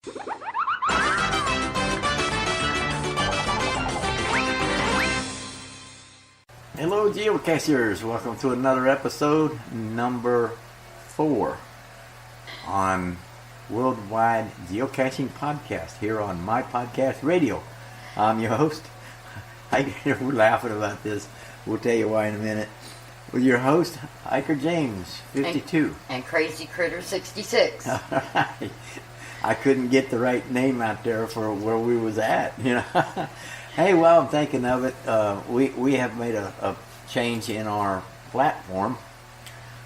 Hello geocachers, welcome to another episode, number 4 on Worldwide Geocaching Podcast here on My Podcast Radio. I'm your host. We're laughing about this. We'll tell you why in a minute. With your host, Hiker James, 52. And Crazy Critter 66. Alright. I couldn't get the right name out there for where we was at, you know. Hey, while I'm thinking of it, we have made a change in our platform.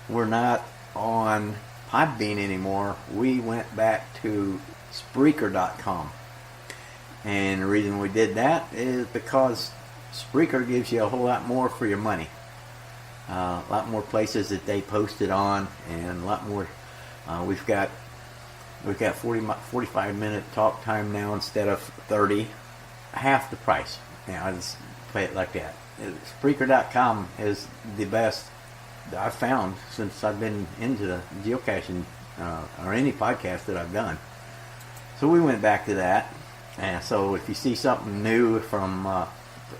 We're not on Podbean anymore. We went back to Spreaker.com. And the reason we did that is because Spreaker gives you a whole lot more for your money. A lot more places that they posted on, and a lot more. We've got 45-minute talk time now instead of 30. Half the price. I just play it like that. Spreaker.com is the best that I've found since I've been into the geocaching or any podcast that I've done. So we went back to that. And so if you see something new from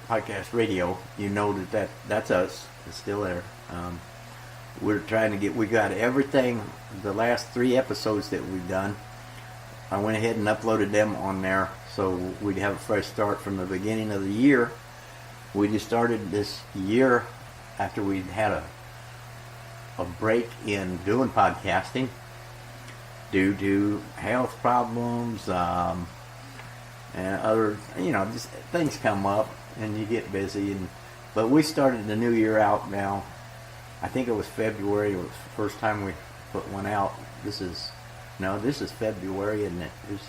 Podcast Radio, you know that's us. It's still there. We're trying to we got everything, the last 3 episodes that we've done. I went ahead and uploaded them on there so we'd have a fresh start from the beginning of the year. We just started this year after we'd had a break in doing podcasting due to health problems and other, just things come up and you get busy. But we started the new year out now. I think it was February. It was the first time we put one out. This is February, and it was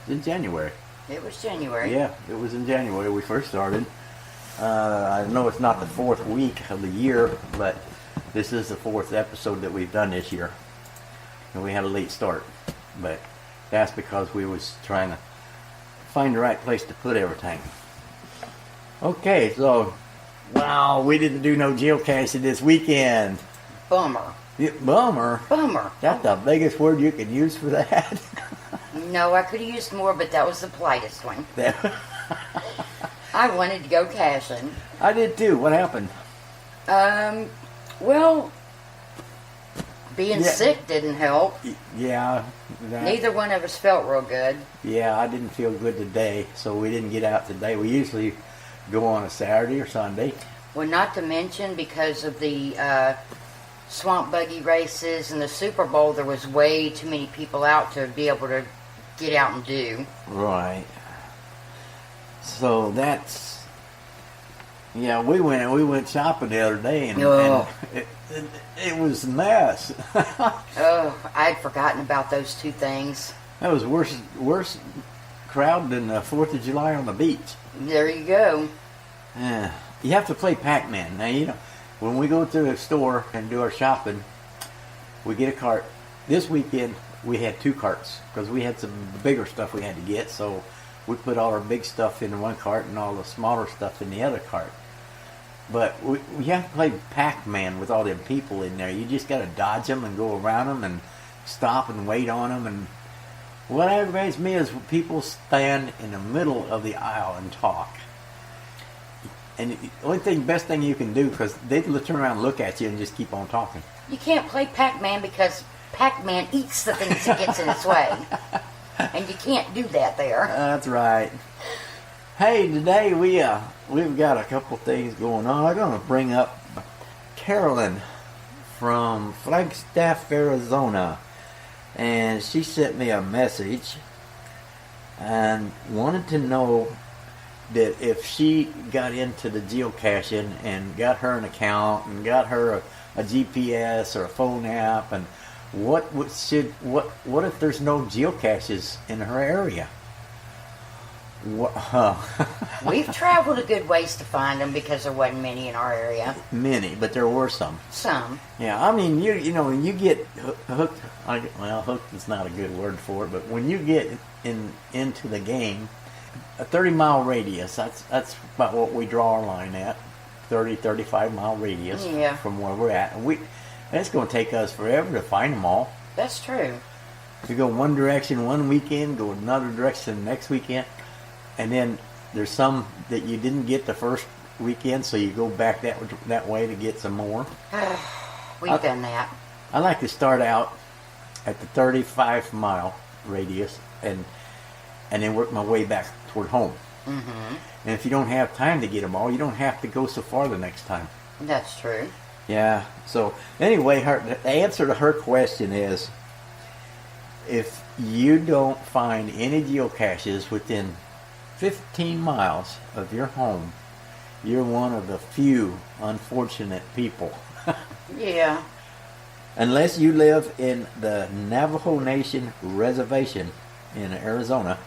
in January. It was January. Yeah, it was in January we first started. I know it's not the 4th week of the year, but this is the 4th episode that we've done this year. And we had a late start, but that's because we was trying to find the right place to put everything. Okay, so, wow, we didn't do no geocaching this weekend. Bummer. Yeah, bummer? Bummer. That's the biggest word you could use for that. No, I could have used more, but that was the politest one. I wanted to go caching. I did too. What happened? Well, being sick didn't help. Yeah. Neither one of us felt real good. Yeah, I didn't feel good today, so we didn't get out today. We usually go on a Saturday or Sunday. Well, not to mention because of the swamp buggy races and the Super Bowl, there was way too many people out to be able to get out and do. Right. So that's, we went shopping the other day and it was a mess. Oh, I'd forgotten about those 2 things. That was worse crowd than the 4th of July on the beach. There you go. You have to play Pac-Man. Now, when we go to a store and do our shopping, we get a cart. This weekend, we had 2 carts because we had some bigger stuff we had to get. So we put all our big stuff in one cart and all the smaller stuff in the other cart. But we have to play Pac-Man with all them people in there. You just got to dodge them and go around them and stop and wait on them. And what aggravates me is when people stand in the middle of the aisle and talk. And the best thing you can do, because they turn around and look at you and just keep on talking. You can't play Pac-Man because Pac-Man eats the things that gets in its way. And you can't do that there. That's right. Hey, today we've got a couple things going on. I'm going to bring up Carolyn from Flagstaff, Arizona. And she sent me a message and wanted to know that if she got into the geocaching and got her an account and got her a GPS or a phone app, and what if there's no geocaches in her area? We've traveled a good ways to find them because there wasn't many in our area. Many, but there were some. Some. Yeah, I mean, when you get hooked, hooked is not a good word for it, but when you get into the game, a 30-mile radius, that's about what we draw our line at, 35-mile radius from where we're at. And it's going to take us forever to find them all. That's true. You go one direction one weekend, go another direction the next weekend, and then there's some that you didn't get the first weekend, so you go back that way to get some more. We've done that. I like to start out at the 35-mile radius and then work my way back toward home. Mm-hmm. And if you don't have time to get them all, you don't have to go so far the next time. That's true. Yeah. So anyway, the answer to her question is, if you don't find any geocaches within 15 miles of your home, you're one of the few unfortunate people. Yeah. Unless you live in the Navajo Nation Reservation in Arizona,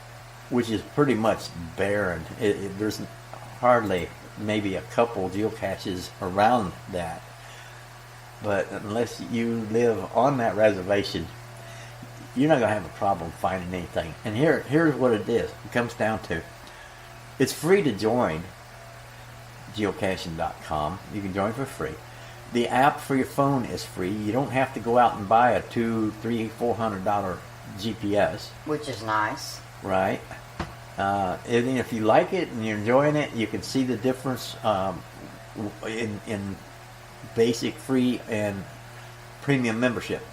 which is pretty much barren. There's hardly maybe a couple geocaches around that. But unless you live on that reservation, you're not going to have a problem finding anything. And here's what it is. It comes down to, it's free to join Geocaching.com. You can join for free. The app for your phone is free. You don't have to go out and buy a $200, $300, $400 GPS. Which is nice. Right. And if you like it and you're enjoying it, you can see the difference in basic, free, and premium membership.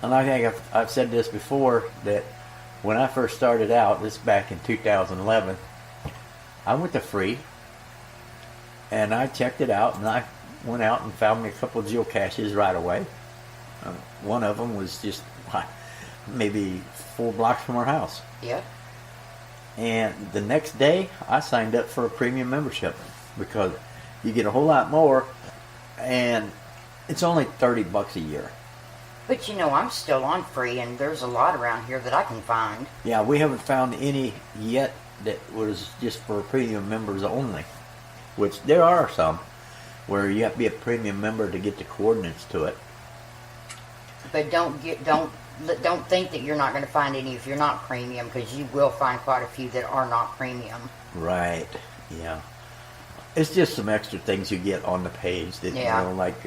And I think I've said this before, that when I first started out, this back in 2011, I went to free, and I checked it out, and I went out and found me a couple of geocaches right away. One of them was just maybe 4 blocks from our house. Yep. And the next day, I signed up for a premium membership because you get a whole lot more, and it's only $30 a year. But you know, I'm still on free, and there's a lot around here that I can find. Yeah, we haven't found any yet that was just for premium members only, which there are some where you have to be a premium member to get the coordinates to it. But don't think that you're not going to find any if you're not premium, because you will find quite a few that are not premium. Right. Yeah. It's just some extra things you get on the page that, Yeah. you know, like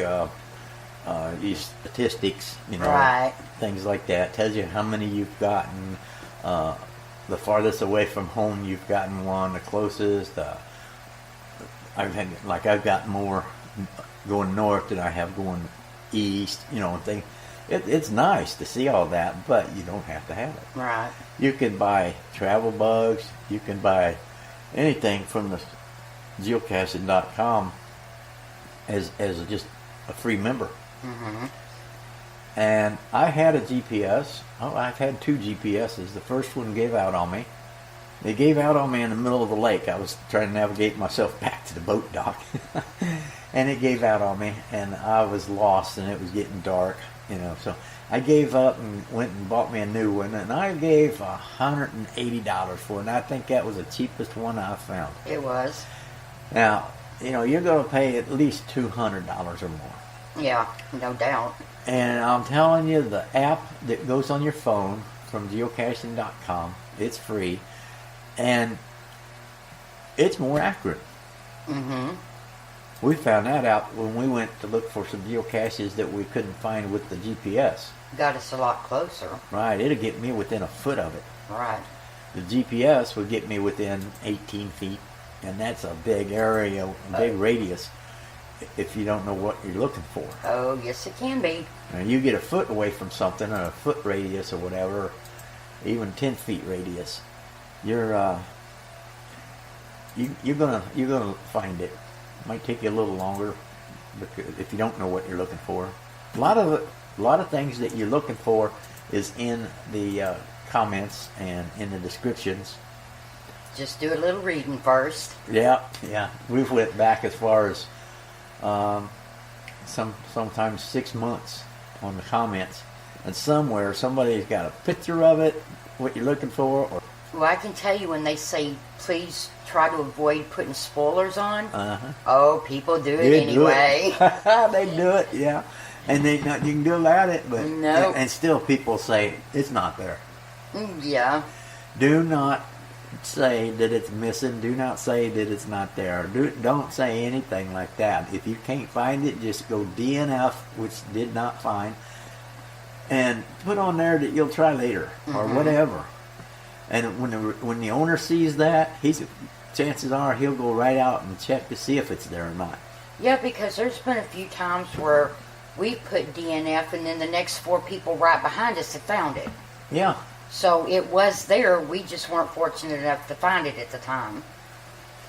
these statistics, you know, Right. things like that. Tells you how many you've gotten, the farthest away from home you've gotten one, the closest. I've got more going north than I have going east, you know, and things. It's nice to see all that, but you don't have to have it. Right. You can buy travel bugs. You can buy anything from the Geocaching.com as just a free member. Mm-hmm. And I had a GPS. Oh, I've had 2 GPSs. The first one gave out on me. They gave out on me in the middle of the lake. I was trying to navigate myself back to the boat dock. And it gave out on me, and I was lost, and it was getting dark, you know. So I gave up and went and bought me a new one, and I gave $180 for it, and I think that was the cheapest one I found. It was. Now, you know, you're going to pay at least $200 or more. Yeah, no doubt. And I'm telling you, the app that goes on your phone from geocaching.com, it's free, and it's more accurate. Mm-hmm. We found that out when we went to look for some geocaches that we couldn't find with the GPS. Got us a lot closer. Right, it'll get me within a foot of it. Right. The GPS would get me within 18 feet, and that's a big area, a big radius, if you don't know what you're looking for. Oh, yes it can be. Now, you get a foot away from something, or a foot radius or whatever, even 10 feet radius, you're gonna find it. It might take you a little longer if you don't know what you're looking for. A lot of things that you're looking for is in the comments and in the descriptions. Just do a little reading first. Yeah. We've went back as far as sometimes 6 months on the comments, and somewhere somebody's got a picture of it, what you're looking for. Or Well, I can tell you when they say, please try to avoid putting spoilers on. Uh-huh. Oh, people do it They anyway. do it. They do it, yeah. And you can do about it, but Nope. and still people say it's not there. Yeah. Do not say that it's missing. Do not say that it's not there. Don't say anything like that. If you can't find it, just go DNF, which did not find, and put on there that you'll try later or whatever. And when the owner sees that, chances are he'll go right out and check to see if it's there or not. Yeah, because there's been a few times where we put DNF and then the next 4 people right behind us have found it. Yeah. So it was there, we just weren't fortunate enough to find it at the time.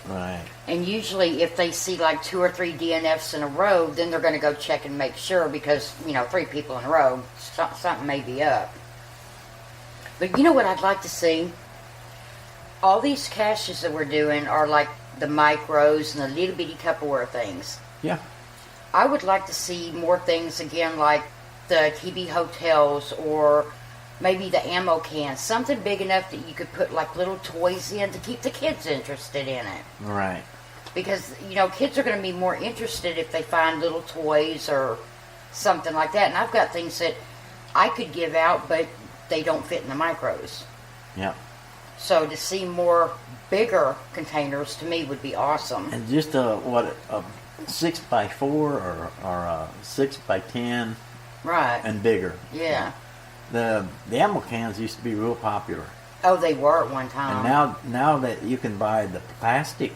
Right. And usually if they see like 2 or 3 DNFs in a row, then they're going to go check and make sure because, 3 people in a row, something may be up. But you know what I'd like to see? All these caches that we're doing are like the micros and the little bitty Tupperware things. Yeah. I would like to see more things again like the TB hotels or maybe the ammo cans. Something big enough that you could put like little toys in to keep the kids interested in it. Right. Because, kids are going to be more interested if they find little toys or something like that. And I've got things that I could give out, but they don't fit in the micros. Yeah. So to see more bigger containers to me would be awesome. And just a 6x4 or a 6x10. Right. And bigger. Yeah. The ammo cans used to be real popular. Oh, they were at one time. And now that you can buy the plastic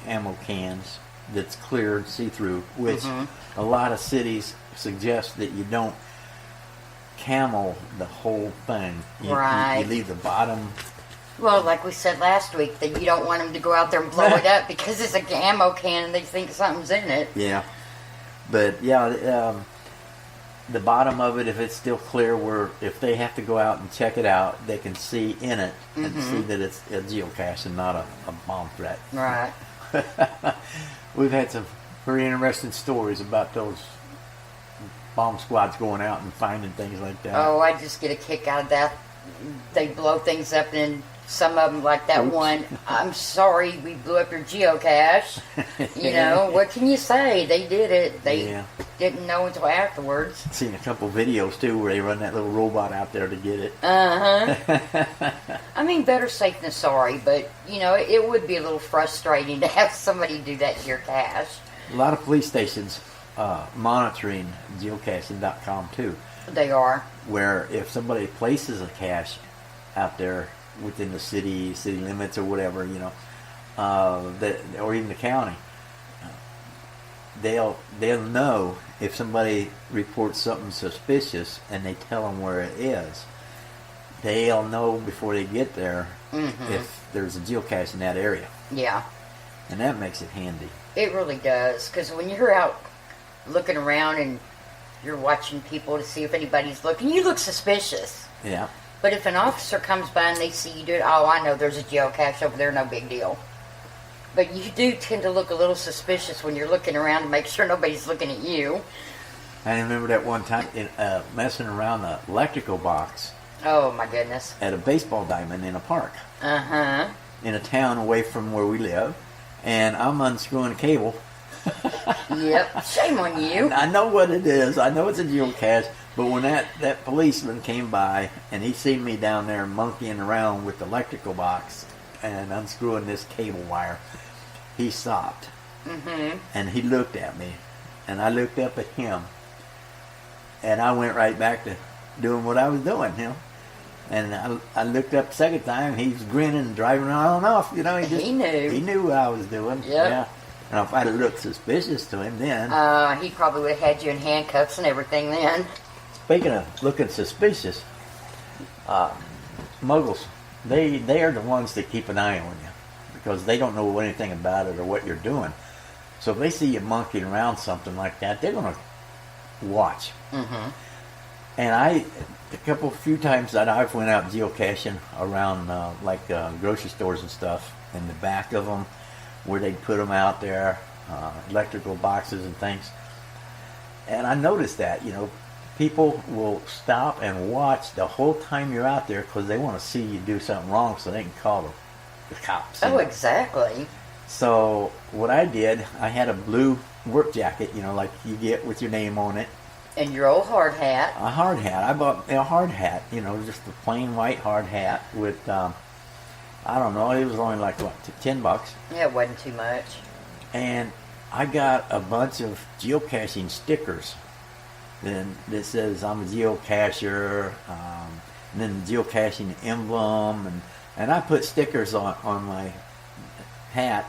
ammo cans that's clear, see-through, which a lot of cities suggest that you don't camo the whole thing. Right. You leave the bottom. Well, like we said last week, that you don't want them to go out there and blow it up because it's a ammo can and they think something's in it. Yeah. But, yeah, the bottom of it, if it's still clear, where if they have to go out and check it out, they can see in it and see that it's a geocache and not a bomb threat. Right. We've had some very interesting stories about those bomb squads going out and finding things like that. Oh, I just get a kick out of that. They blow things up and some of them, like that one, I'm sorry we blew up your geocache. What can you say? They did it. They didn't know until afterwards. Seen a couple videos too where they run that little robot out there to get it. I mean, better safe than sorry, but it would be a little frustrating to have somebody do that to your cache. A lot of police stations monitoring geocaching.com too. They are. Where if somebody places a cache out there within the city limits or whatever, or even the county, they'll know if somebody reports something suspicious and they tell them where it is. They'll know before they get there if there's a geocache in that area. Yeah. And that makes it handy. It really does, because when you're out looking around and you're watching people to see if anybody's looking, you look suspicious. Yeah. But if an officer comes by and they see you do it, oh, I know there's a geocache over there, no big deal. But you do tend to look a little suspicious when you're looking around to make sure nobody's looking at you. I remember that one time messing around the electrical box. Oh, my goodness. At a baseball diamond in a park. Uh-huh. In a town away from where we live. And I'm unscrewing a cable. Yep. Shame on you. I know what it is. I know it's a geocache. But when that policeman came by and he seen me down there monkeying around with the electrical box and unscrewing this cable wire, he stopped. And he looked at me. And I looked up at him. And I went right back to doing what I was doing, And I looked up the second time, and he was grinning and driving around off. He knew. He knew what I was doing. Yep. Yeah. And if I'd have looked suspicious to him then. He probably would have had you in handcuffs and everything then. Speaking of looking suspicious, muggles, they are the ones that keep an eye on you. Because they don't know anything about it or what you're doing. So if they see you monkeying around something like that, they're going to watch. And a few times that I've went out geocaching around grocery stores and stuff, in the back of them, where they put them out there, electrical boxes and things. And I noticed that, people will stop and watch the whole time you're out there because they want to see you do something wrong so they can call the cops. Oh, exactly. So what I did, I had a blue work jacket, like you get with your name on it. And your old hard hat. A hard hat. I bought a hard hat, just a plain white hard hat with, I don't know, it was only like, $10? Yeah, it wasn't too much. And I got a bunch of geocaching stickers then it says I'm a geocacher, and then the geocaching emblem, and I put stickers on my hat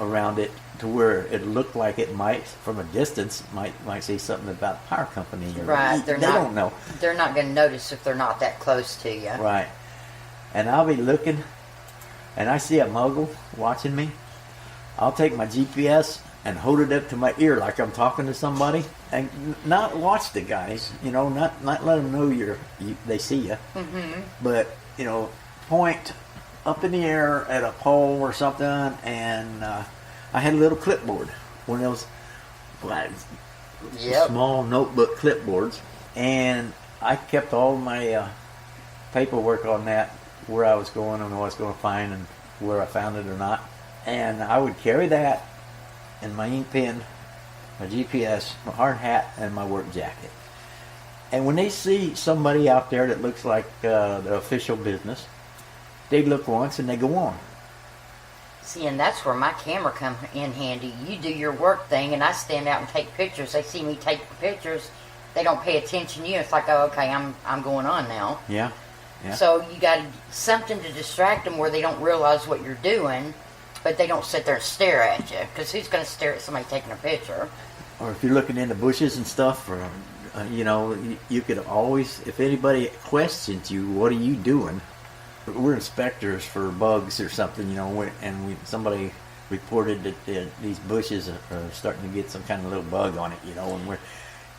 around it to where it looked like it might, from a distance, might say something about the power company. Or, Right. They don't know. They're not going to notice if they're not that close to you. Right. And I'll be looking, and I see a muggle watching me. I'll take my GPS and hold it up to my ear like I'm talking to somebody, and not watch the guys, not let them know they see you, but point up in the air at a pole or something, and I had a little clipboard, one of those small notebook clipboards, and I kept all my paperwork on that, where I was going and what I was going to find and where I found it or not, and I would carry that and my ink pen, my GPS, my hard hat, and my work jacket. And when they see somebody out there that looks like the official business, they look once and they go on. See, and that's where my camera comes in handy. You do your work thing, and I stand out and take pictures. They see me take pictures. They don't pay attention to you. It's like, oh, okay, I'm going on now. Yeah. So you got something to distract them where they don't realize what you're doing, but they don't sit there and stare at you. Because who's going to stare at somebody taking a picture? Or if you're looking in the bushes and stuff, or you could always, if anybody questions you, what are you doing? We're inspectors for bugs or something, and somebody reported that these bushes are starting to get some kind of little bug on it, and we're,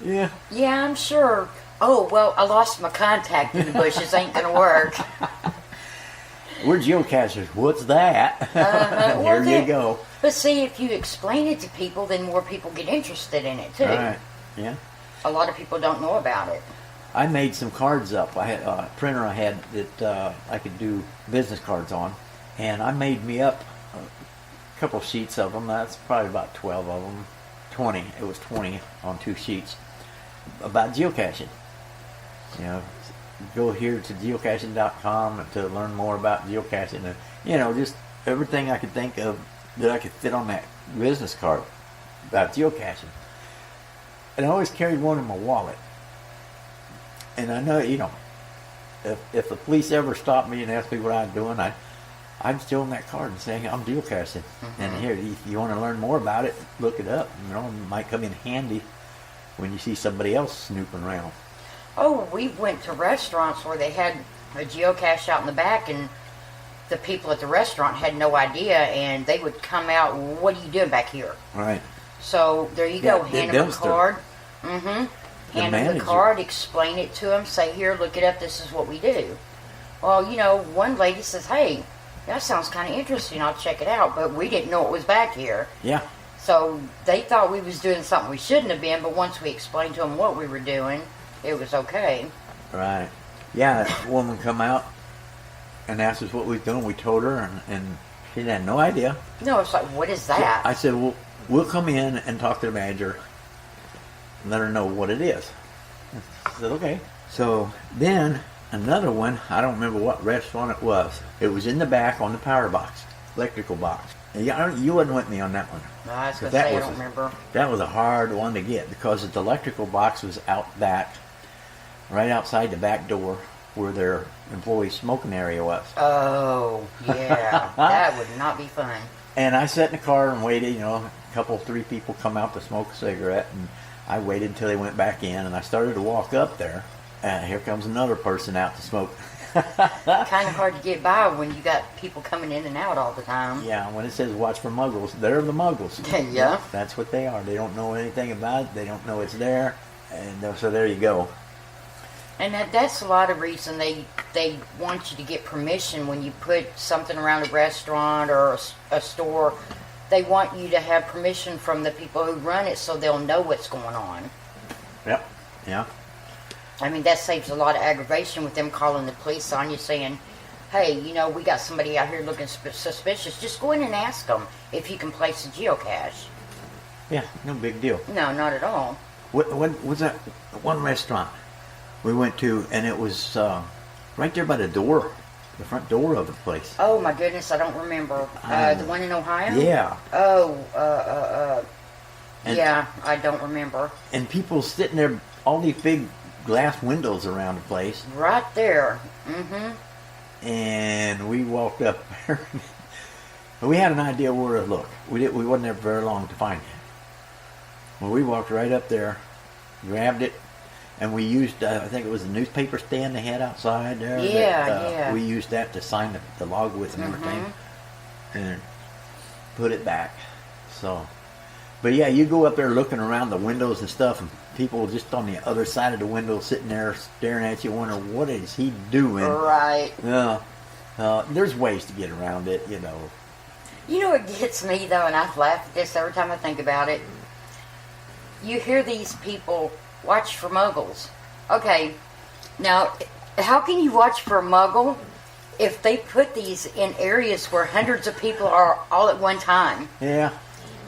yeah. Yeah, I'm sure. Oh, well, I lost my contact in the bushes. Ain't going to work. We're geocachers. What's that? Well, Here you go. But see, if you explain it to people, then more people get interested in it, too. Right, yeah. A lot of people don't know about it. I made some cards up. I had a printer I had that I could do business cards on, and I made me up a couple sheets of them. That's probably about 12 of them. 20. It was 20 on 2 sheets about geocaching. Go here to geocaching.com to learn more about geocaching, and just everything I could think of that I could fit on that business card about geocaching. And I always carried one in my wallet. And I know, if the police ever stopped me and asked me what I'm doing, I'd show them that card and say, I'm geocaching. And here, if you want to learn more about it, look it up. It might come in handy when you see somebody else snooping around. Oh, we went to restaurants where they had a geocache out in the back, and the people at the restaurant had no idea, and they would come out, what are you doing back here? Right. So there you go, hand them a card. Hand them the card, explain it to them, say, here, look it up, this is what we do. Well, one lady says, hey, that sounds kind of interesting, I'll check it out, but we didn't know it was back here. Yeah. So they thought we was doing something we shouldn't have been, but once we explained to them what we were doing, it was okay. Right. Yeah, that woman come out and asked us what we was doing. We told her, and she had no idea. No, it's like, what is that? I said, well, we'll come in and talk to the manager and let her know what it is. I said, okay. So then another one, I don't remember what restaurant it was. It was in the back on the power box, electrical box. And you wasn't with me on that one. No, I was going to say, I don't remember. That was a hard one to get because the electrical box was out back, right outside the back door where their employee smoking area was. Oh, yeah. That would not be fun. And I sat in the car and waited, a couple, 3 people come out to smoke a cigarette, and I waited until they went back in, and I started to walk up there, and here comes another person out to smoke. Kind of hard to get by when you got people coming in and out all the time. Yeah, when it says watch for muggles, they're the muggles. Yeah. That's what they are. They don't know anything about it. They don't know it's there. And so there you go. And that's a lot of reason they want you to get permission when you put something around a restaurant or a store. They want you to have permission from the people who run it so they'll know what's going on. Yep. Yeah. I mean, that saves a lot of aggravation with them calling the police on you saying, hey, we got somebody out here looking suspicious. Just go in and ask them if you can place a geocache. Yeah, no big deal. No, not at all. What was that one restaurant we went to, and it was right there by the front door of the place. Oh, my goodness, I don't remember. The one in Ohio? Yeah. Oh, yeah, I don't remember. And people sitting there all these big glass windows around the place. Right there. Mm-hmm. And we walked up there. We had an idea where to look. We wasn't there very long to find it. Well, we walked right up there, grabbed it, and we used, I think it was a newspaper stand they had outside there. Yeah. We used that to sign the log with and everything, and put it back. So, but yeah, you go up there looking around the windows and stuff, and people just on the other side of the window sitting there staring at you, wondering, what is he doing? Right. There's ways to get around it, you know. You know what gets me, though, and I laugh at this every time I think about it? You hear these people watch for muggles. Okay, now, how can you watch for a muggle if they put these in areas where hundreds of people are all at one time? Yeah.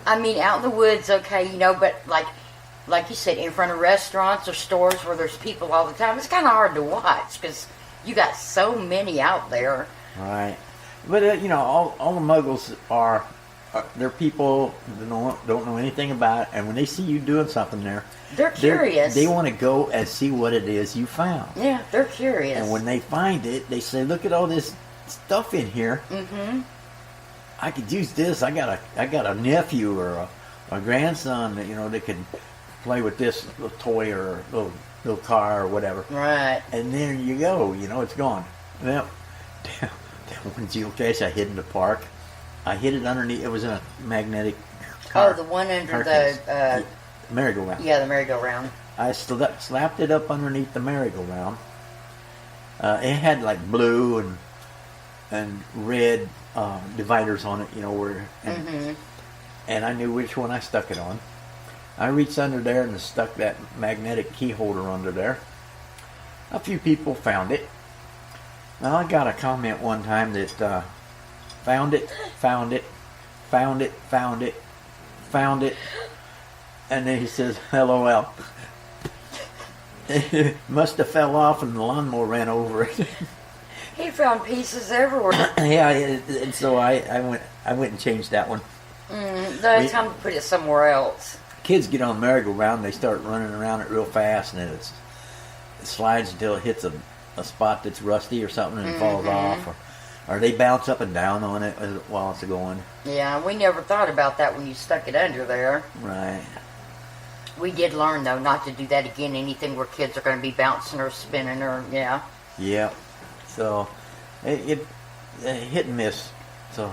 I mean, out in the woods, okay, you know, but like you said, in front of restaurants or stores where there's people all the time, it's kind of hard to watch because you got so many out there. Right. But, you know, all the muggles are they're people that don't know anything about it, and when they see you doing something there, they're curious. They want to go and see what it is you found. Yeah, they're curious. And when they find it, they say, look at all this stuff in here. Mm-hmm. I could use this. I got a nephew or a grandson that, you know, they can play with this little toy or little car or whatever. Right. And there you go. You know, it's gone. Well, that one geocache I hid in the park. I hid it underneath. It was in a magnetic car. Oh, the one under the merry-go-round. Yeah, the merry-go-round. I slapped it up underneath the merry-go-round. It had like blue and red dividers on it, you know, and I knew which one I stuck it on. I reached under there and stuck that magnetic key holder under there. A few people found it. Well, I got a comment one time that found it, and then he says, LOL. It must have fell off and the lawnmower ran over it. He found pieces everywhere. Yeah, and so I went and changed that one. It's time to put it somewhere else. Kids get on the merry-go-round, they start running around it real fast, and it slides until it hits a spot that's rusty or something and falls off, or they bounce up and down on it while it's going. Yeah, we never thought about that when you stuck it under there. Right. We did learn, though, not to do that again. Anything where kids are going to be bouncing or spinning or, yeah. Yeah. So, it hit and miss. So.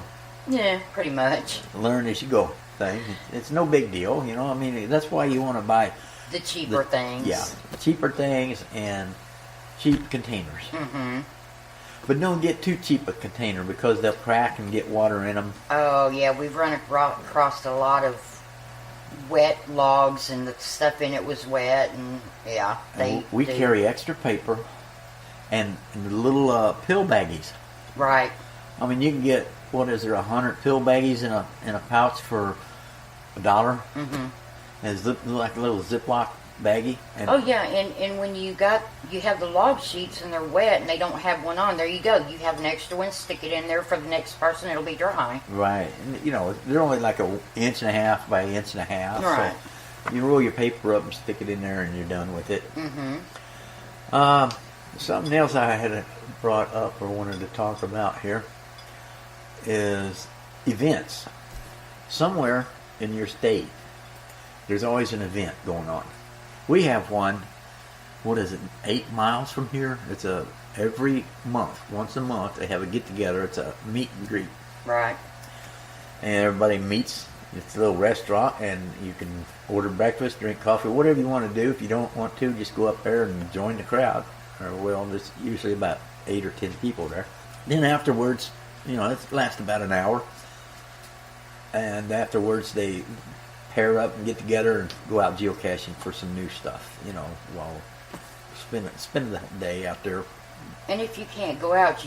Yeah, pretty much. Learn as you go thing. It's no big deal, you know. I mean, that's why you want to buy the cheaper things. Yeah, cheaper things and cheap containers. Mm-hmm. But don't get too cheap a container because they'll crack and get water in them. Oh, yeah, we've run across a lot of wet logs and the stuff in it was wet, and yeah. We carry extra paper and the little pill baggies. Right. I mean, you can get, 100 pill baggies in a pouch for $1. Mm-hmm. And it's like a little Ziploc baggie. And oh yeah, and when you have the log sheets and they're wet and they don't have one on, there you go. You have an extra one, stick it in there for the next person, it'll be dry. Right. And, you know, they're only like 1.5 inches by 1.5 inches. Right. So you roll your paper up and stick it in there and you're done with it. Mm-hmm. Something else I had brought up or wanted to talk about here is events. Somewhere in your state, there's always an event going on. We have one, 8 miles from here? It's every month, once a month, they have a get-together. It's a meet and greet. Right. And everybody meets. It's a little restaurant, and you can order breakfast, drink coffee, whatever you want to do. If you don't want to, just go up there and join the crowd. There's usually about 8 or 10 people there. Then afterwards, you know, it lasts about an hour. And afterwards, they pair up and get together and go out geocaching for some new stuff, you know, while spend the day out there. And if you can't go out,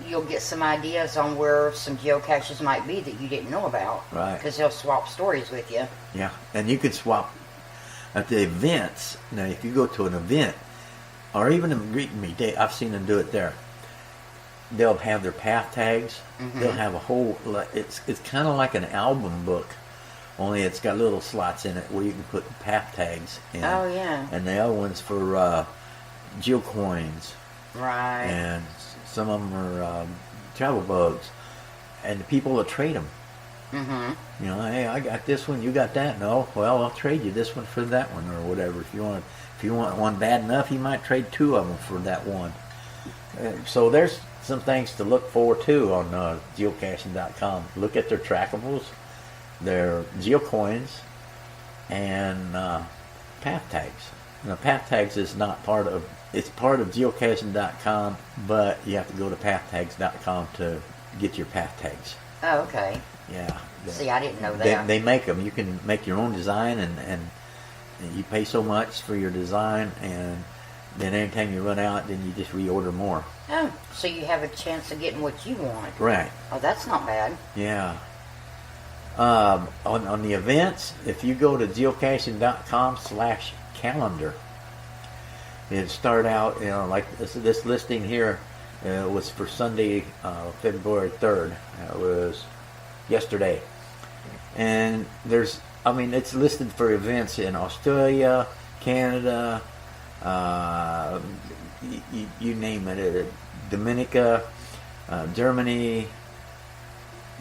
you'll get some ideas on where some geocaches might be that you didn't know about. Right. Because they'll swap stories with you. Yeah, and you could swap at the events. Now, if you go to an event, or even a greet and meet, I've seen them do it there. They'll have their path tags. Mm-hmm. They'll have a whole. It's kind of like an album book only it's got little slots in it where you can put path tags in. Oh, yeah. And the other one's for geocoins. Right. And some of them are travel bugs. And the people will trade them. Mm-hmm. You know, hey, I got this one, you got that. No, well, I'll trade you this one for that one or whatever. If you want one bad enough, you might trade two of them for that one. So there's some things to look for too on geocaching.com. Look at their trackables, their geocoins, and path tags. Now, path tags is not part of. It's part of geocaching.com, but you have to go to pathtags.com to get your path tags. Oh, okay. Yeah. See, I didn't know that. They make them. You can make your own design, and you pay so much for your design, and then anytime you run out, then you just reorder more. Oh, so you have a chance of getting what you want. Right. Oh, that's not bad. Yeah. On the events, if you go to geocaching.com/calendar, it start out, you know, like this listing here was for Sunday, February 3rd. It was yesterday. And it's listed for events in Australia, Canada, you name it, Dominica, Germany,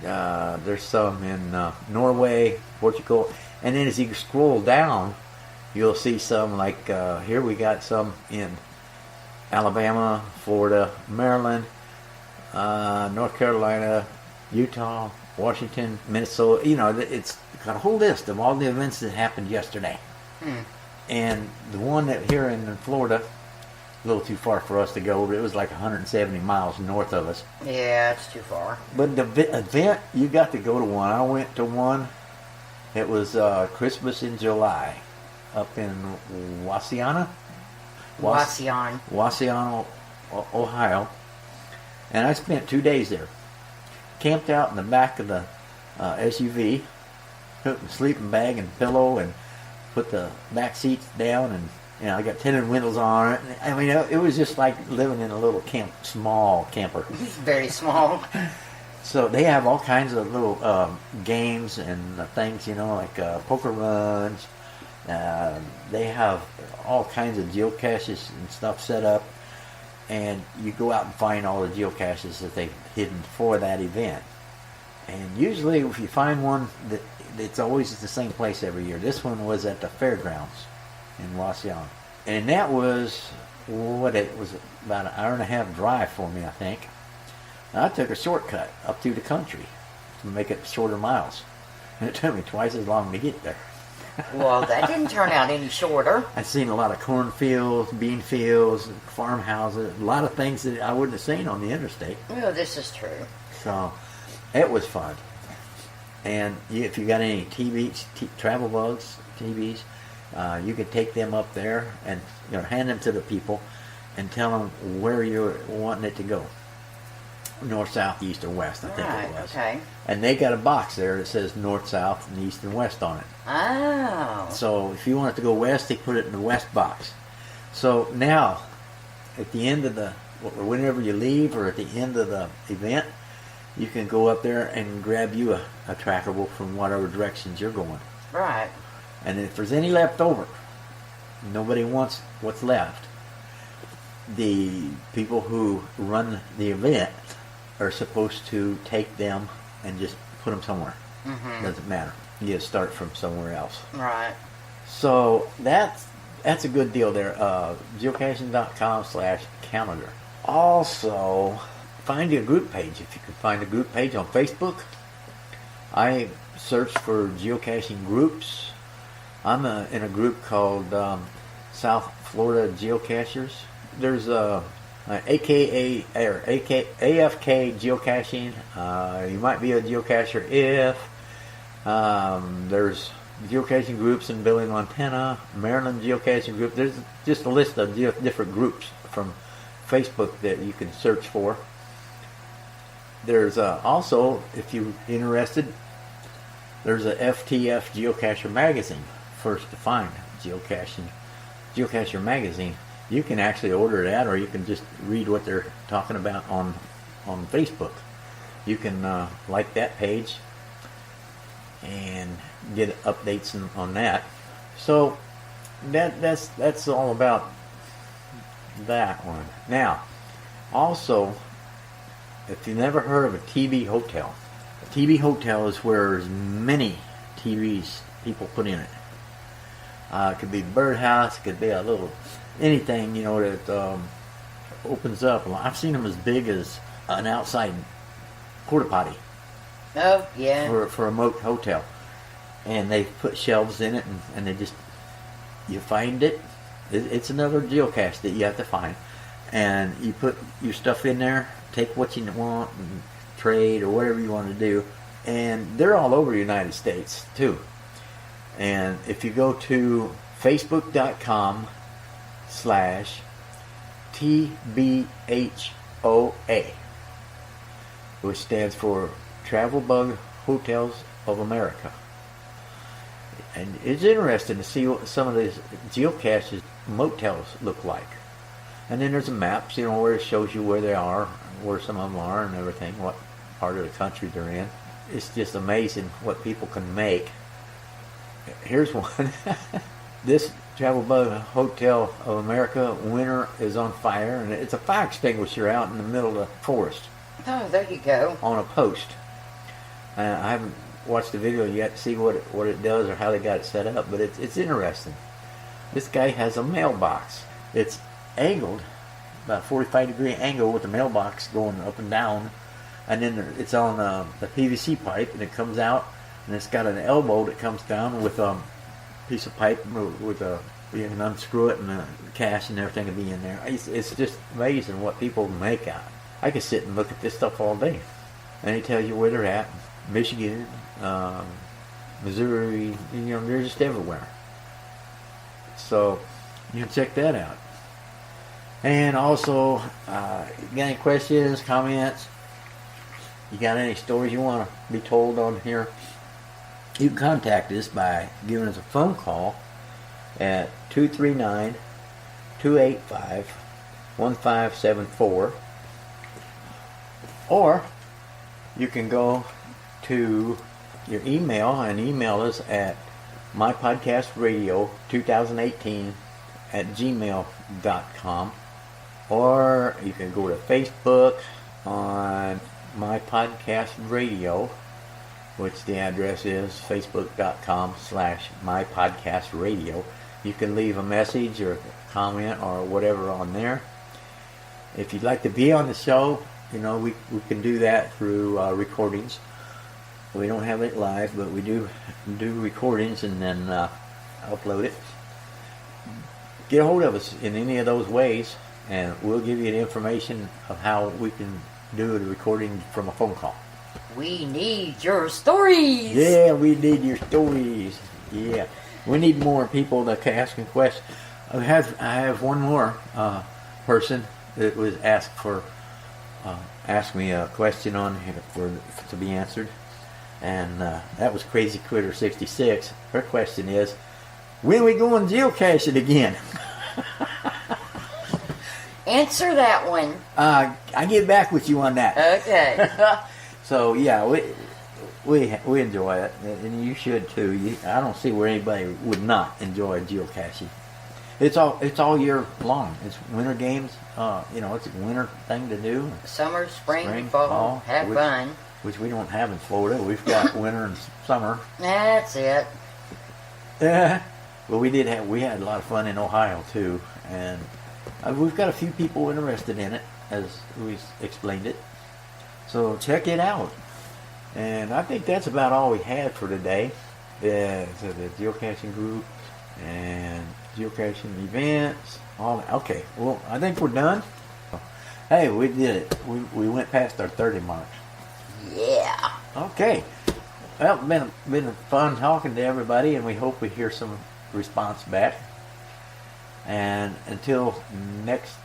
there's some in Norway, Portugal, and then as you scroll down, you'll see some like here we got some in Alabama, Florida, Maryland, North Carolina, Utah, Washington, Minnesota. You know, it's got a whole list of all the events that happened yesterday. And the one that here in Florida, a little too far for us to go, but it was like 170 miles north of us. Yeah, it's too far. But the event, you got to go to one. I went to one. It was Christmas in July up in Wauseon, Ohio. And I spent 2 days there. Camped out in the back of the SUV, took my sleeping bag and pillow and put the back seats down, and you know, I got tinted windows on it. I mean, it was just like living in a little small camper. Very small. So they have all kinds of little games and things, you know, like poker runs. They have all kinds of geocaches and stuff set up, and you go out and find all the geocaches that they've hidden for that event. And usually, if you find one, it's always at the same place every year. This one was at the fairgrounds in Wauseon, and that was it was about an hour and a half drive for me, I think. And I took a shortcut up through the country to make it shorter miles, and it took me twice as long to get there. Well, that didn't turn out any shorter. I've seen a lot of cornfields, bean fields, farmhouses, a lot of things that I wouldn't have seen on the interstate. Oh, this is true. So it was fun. And if you got any travel bugs, TVs, you could take them up there and hand them to the people and tell them where you're wanting it to go. North, south, east, or west, I think it was. Okay. And they got a box there that says north, south, and east, and west on it. Oh. So if you want it to go west, they put it in the west box. So now, at the end of whenever you leave or at the end of the event, you can go up there and grab you a trackable from whatever directions you're going. Right. And if there's any left over, nobody wants what's left. The people who run the event are supposed to take them and just put them somewhere. Mm-hmm. Doesn't matter. You just start from somewhere else. Right. So that's a good deal there. Geocaching.com/calendar. Also, find a group page. If you can find a group page on Facebook, I searched for geocaching groups. I'm in a group called South Florida Geocachers. There's AFK geocaching. You might be a geocacher if there's geocaching groups in Billy, Montana, Maryland geocaching group. There's just a list of different groups from Facebook that you can search for. There's also, if you're interested, there's a FTF Geocacher magazine. First to find Geocacher magazine. You can actually order that, or you can just read what they're talking about on Facebook. You can like that page, and get updates on that. So that's all about that one. Now, also, if you've never heard of a TV hotel, a TV hotel is where there's many TVs people put in it. It could be a birdhouse, it could be a little anything, that opens up. I've seen them as big as an outside porta potty. Oh, yeah. For a hotel. And they put shelves in it, and they just, you find it. It's another geocache that you have to find. And you put your stuff in there, take what you want, and trade, or whatever you want to do. And they're all over the United States, too. And if you go to facebook.com/TBHOA, which stands for Travel Bug Hotels of America. And it's interesting to see what some of these geocaches motels look like. And then there's a map, where it shows you where they are, where some of them are and everything, what part of the country they're in. It's just amazing what people can make. Here's one. This Travel Bug Hotel of America, winter is on fire, and it's a fire extinguisher out in the middle of the forest. Oh, there you go. On a post. I haven't watched the video yet to see what it does or how they got it set up, but it's interesting. This guy has a mailbox. It's angled, about a 45-degree angle with the mailbox going up and down, and then it's on the PVC pipe, and it comes out, and it's got an elbow that comes down with a piece of pipe with you can unscrew it, and the cash and everything will be in there. It's just amazing what people make out. I could sit and look at this stuff all day, and it tells you where they're at. Michigan, Missouri, they're just everywhere. So you can check that out. And also, you got any questions, comments? You got any stories you want to be told on here? You can contact us by giving us a phone call at 239-285-1574. Or you can go to your email and email us at mypodcastradio2018@gmail.com, or you can go to Facebook on My Podcast Radio, which the address is facebook.com/mypodcastradio. You can leave a message or comment or whatever on there. If you'd like to be on the show, we can do that through recordings. We don't have it live, but we do recordings and then upload it. Get a hold of us in any of those ways, and we'll give you the information of how we can do the recording from a phone call. We need your stories. Yeah, we need your stories. Yeah, we need more people to ask questions. I have one more person that was asked me a question on here to be answered, and that was Crazy Critter 66. Her question is, when are we going geocaching again? Answer that one. I get back with you on that. Okay. So yeah, we enjoy it, and you should too. I don't see where anybody would not enjoy geocaching. It's all year long. It's winter games. It's a winter thing to do. Summer, spring, fall, have fun. Which we don't have in Florida. We've got winter and summer. That's it. Yeah. Well, we had a lot of fun in Ohio too, and we've got a few people interested in it, as we explained it. So check it out. And I think that's about all we had for today. So the geocaching group and geocaching events. Okay, well, I think we're done. Hey, we did it. We went past our 30 mark. Yeah. Okay. Well, been fun talking to everybody, and we hope we hear some response back. And until next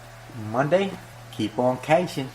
Monday, keep on caching.